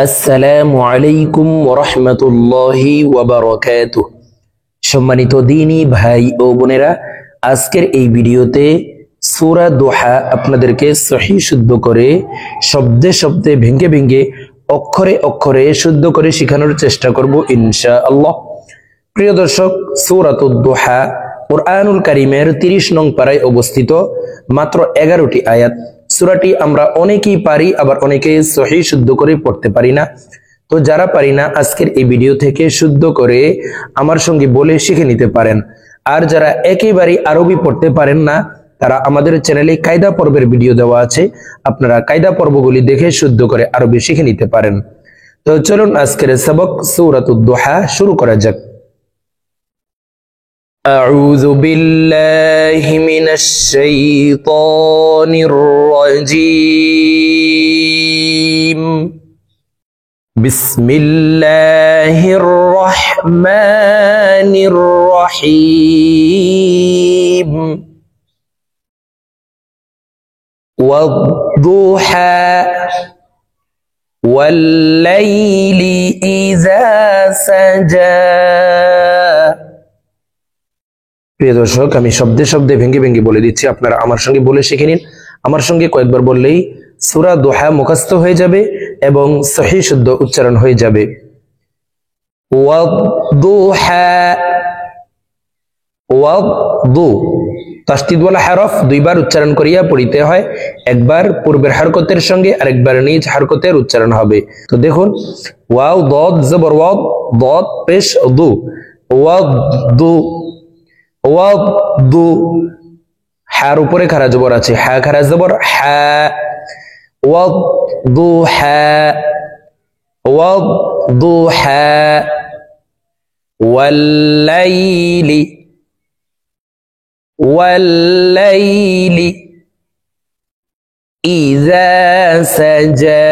আসসালামু আলাইকুম ওয়া রাহমাতুল্লাহি ওয়া বারাকাতুহু। সম্মানিত দ্বীনী ভাই ও বোনেরা, আজকের এই ভিডিওতে সূরা দোহা আপনাদেরকে সহিহ শুদ্ধ করে শব্দে শব্দে ভেঙে ভেঙে অক্ষরে অক্ষরে শুদ্ধ করে শেখানোর চেষ্টা করব ইনশাআল্লাহ। প্রিয় দর্শক, সূরাতুদ দোহা কুরআনুল কারীমের 30 নং পারায় অবস্থিত, মাত্র 11টি আয়াত। সূরাটি আমরা অনেকেই পারি, আবার অনেকেই সহিহ শুদ্ধ করে পড়তে পারি না। তো যারা পারি না, আজকের এই ভিডিও থেকে শুদ্ধ করে আমার সঙ্গে বলে শিখে নিতে পারেন। আর যারা একেবারেই আরবি পড়তে পারেন না, তারা আমাদের চ্যানেলে কায়দা পর্বের ভিডিও দেওয়া আছে, আপনারা কায়দা পর্বগুলি দেখে শুদ্ধ করে আরবি শিখে নিতে পারেন। তো চলুন আজকের সবক সূরাতুদ দোহা শুরু করা যাক। أعوذ بالله من الشيطان الرجيم. بسم الله الرحمن الرحيم. والضحى والليل إذا سجى. প্রিয় দর্শক, আমি শব্দে শব্দে ভেঙে ভেঙে বলে দিচ্ছি, আপনারা আমার সঙ্গে বলে শিখে নিন। আমার সঙ্গে কয়েকবার বললেই সূরা দোহা মুখস্থ হয়ে যাবে এবং সহিহ শুদ্ধ উচ্চারণ হয়ে যাবে। ওয়াদ-দুহা, ওয়াদ-দু, তাসদীদ ওয়ালা হরফ দুইবার উচ্চারণ করিয়া পড়িতে হয়। একবার পূর্বের হরকতের সঙ্গে আর একবার নিজ হরকতের উচ্চারণ হবে। তো দেখুন, ওয়াও দদ জবর ওয়াদ, দদ পেশ দু, ওয়াদ-দু, ওয়াদ-দু। হার উপরে খারা জবর আছে, হা খারা জবর হা, ওয়াদ-দুহা, ওয়াদ-দুহা। ওয়াল-লাইলি, ওয়াল-লাইলি ইযা সাজা,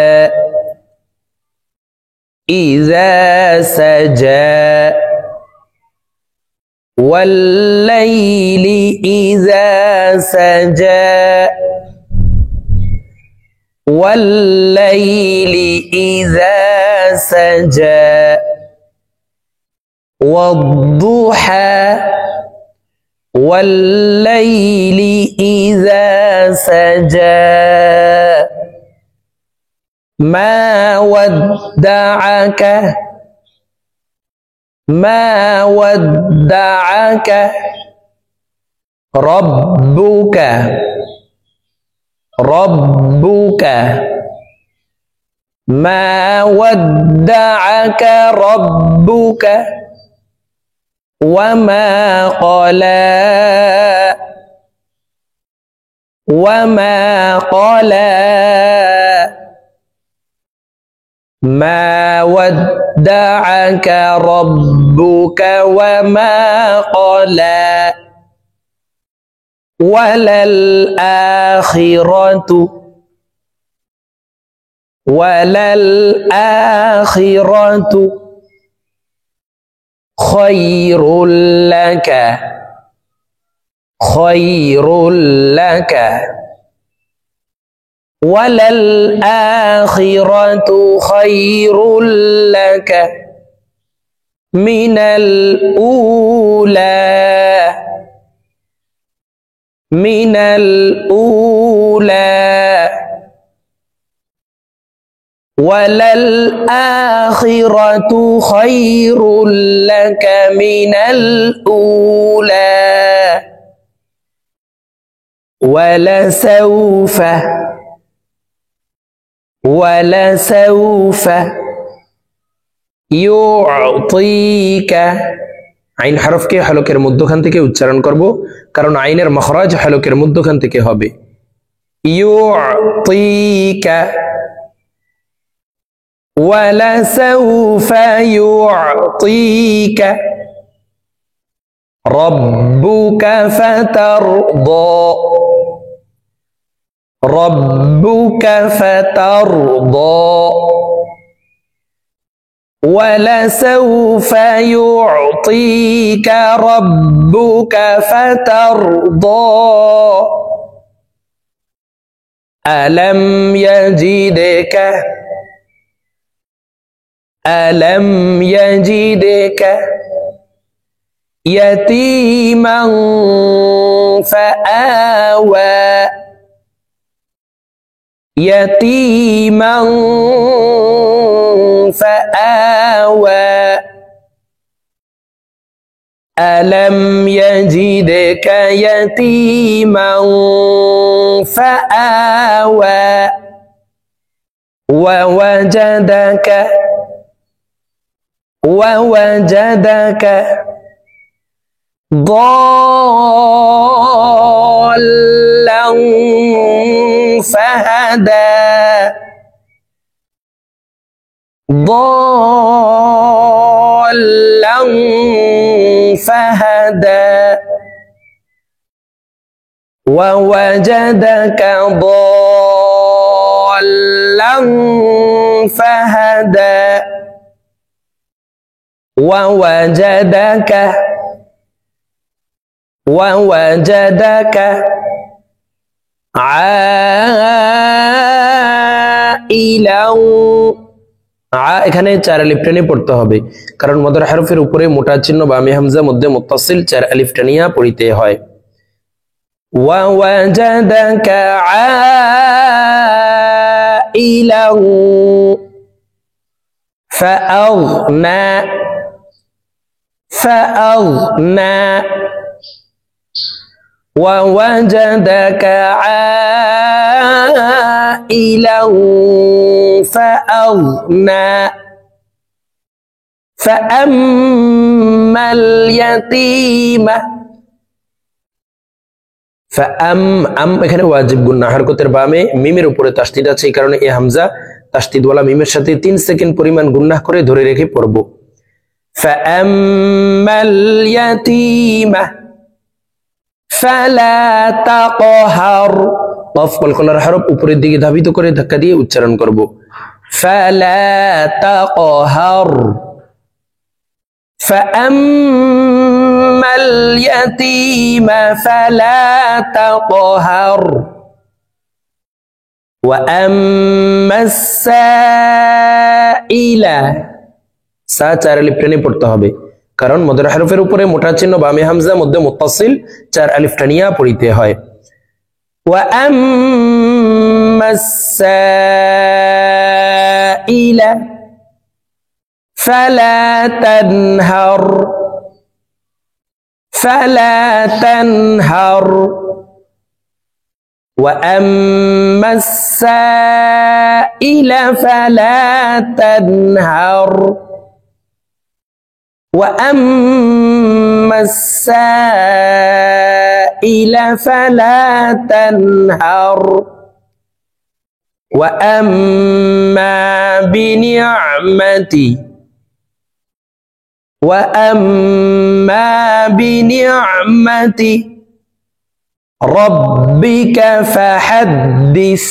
ইযা সাজা। والليل إذا سجى، والليل إذا سجى. والضحى والليل إذا سجى. ما ودعك، ما ودعك ربك، ربك. ما ودعك ربك وما قلى، وما قلى. ما ودعك ربك وما قلى. وللآخرة، وللآخرة خير لك، خير لك. وللآخرة خير لك من الأولى، من الأولى. وللآخرة خير لك من الأولى. ولسوف، ولسوف يعطيك। আইন হরফকে হলকের মধ্যখান থেকে উচ্চারণ করব, কারণ আইনের মখরাজ হলকের মধ্যখান থেকে হবে। ইউতিকা, ওয়ালাসাউফা ইউতিকা রাব্বুকা ফাতারদা, রাব্বুকা ফাতারদা। ولسوف يعطيك ربك فترضى. ألم يجدك ألم يجدك يتيما فآوى يتيما فآوى ألم يجدك يتيما فآوى ووجدك ضالا فهدى ووجدك ضالا فهدى ووجدك عائلا এখানে চার আলিফ টেনে পড়তে হবে, কারণ মদর হরফের উপরে মোটা চিহ্ন বামে হামজা মধ্যে মুত্তাসিল চার আলিফ টানিয়া পড়িতে হয়। ووجدك عائلا فأغنى ووجدك عائلا فأغنى فأما اليتيم এখানে ওয়াজিব গুন্না হরকতের বামে মিমের উপরে তাসদিদ আছে, এই কারণে এই হামজা তাসদিদওয়ালা মিমের সাথে 3 সেকেন্ড পরিমাণ গুন্নাহ করে ধরে রেখে পড়ব। ফাআম্মাল ইয়াতীমা ফালা তাকহার, কফ কলকলার হরফ উপরের দিকে ধাবিত করে ধাক্কা দিয়ে উচ্চারণ করব। ফালা তাকহার ফাআম্মাল ইয়াতীমা ফালা তাকহার ওয়া আম্মাস সাইলা, সা চার আলিফ টেনে পড়তে হবে, কারণ মদর হরফের উপরে মোটা চিহ্ন বামে হামজা মধ্যে মুত্তাসিল চার আলিফ টানিয়া পড়িতে হয়। ওয়া আম্মাস সাইলা ফালা তানহার ওয়া আম্মাস সাইলা ফালা তানহার وأما السائل فلا تنهر وأما بنعمة ربك فحدث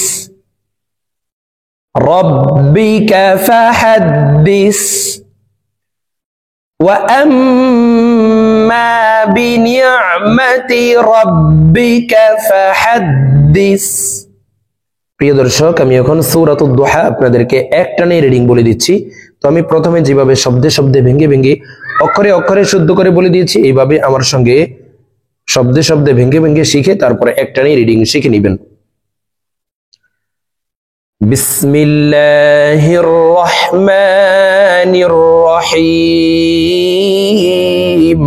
وأما بنعمة ربك فحدث। প্রিয় দর্শক, আমি এখন সূরাতুদ দুহা আপনাদেরকে একটানে রিডিং বলে দিচ্ছি। তো আমি প্রথমে যেভাবে শব্দে শব্দে ভেঙে ভেঙে অক্ষরে অক্ষরে শুদ্ধ করে বলে দিয়েছি, এইভাবে আমার সঙ্গে শব্দে শব্দে ভেঙে ভেঙে শিখে তারপরে একটানে রিডিং শিখে নেবেন। বিসমিল্লাহির রহমানির রহিম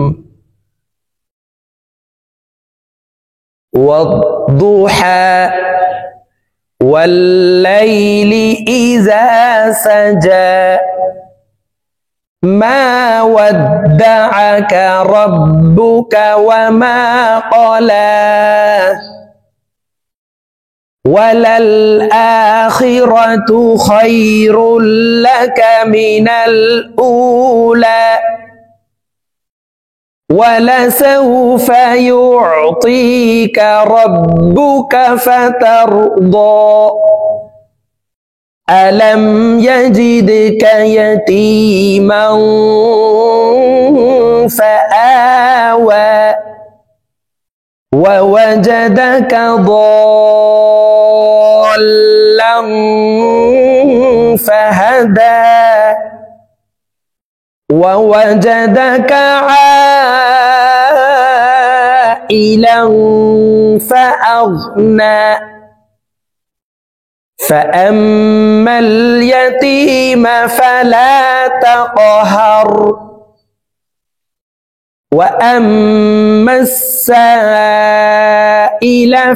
ওয়াদ-দুহা ওয়াল-লাইলি ইযা সাজা মা ওয়াদ্দাআকা রাব্বুকা ওয়া মা ক্বালা وَلَلْآخِرَةُ خَيْرٌ لَكَ مِنَ الْأُولَى وَلَسَوْفَ يُعْطِيكَ رَبُّكَ فَتَرْضَى أَلَمْ يَجِدْكَ يَتِيمًا فَآوَى وَوَجَدَكَ ضَالًّا فَهَدَى ووجدك عائلا فأغنى فأما اليتيم فلا تقهر وأما السائل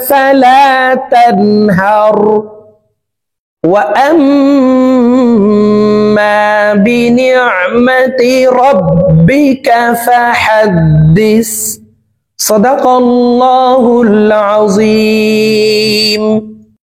فلا تنهر وأما بنعمة ربك فحدث صدق الله العظيم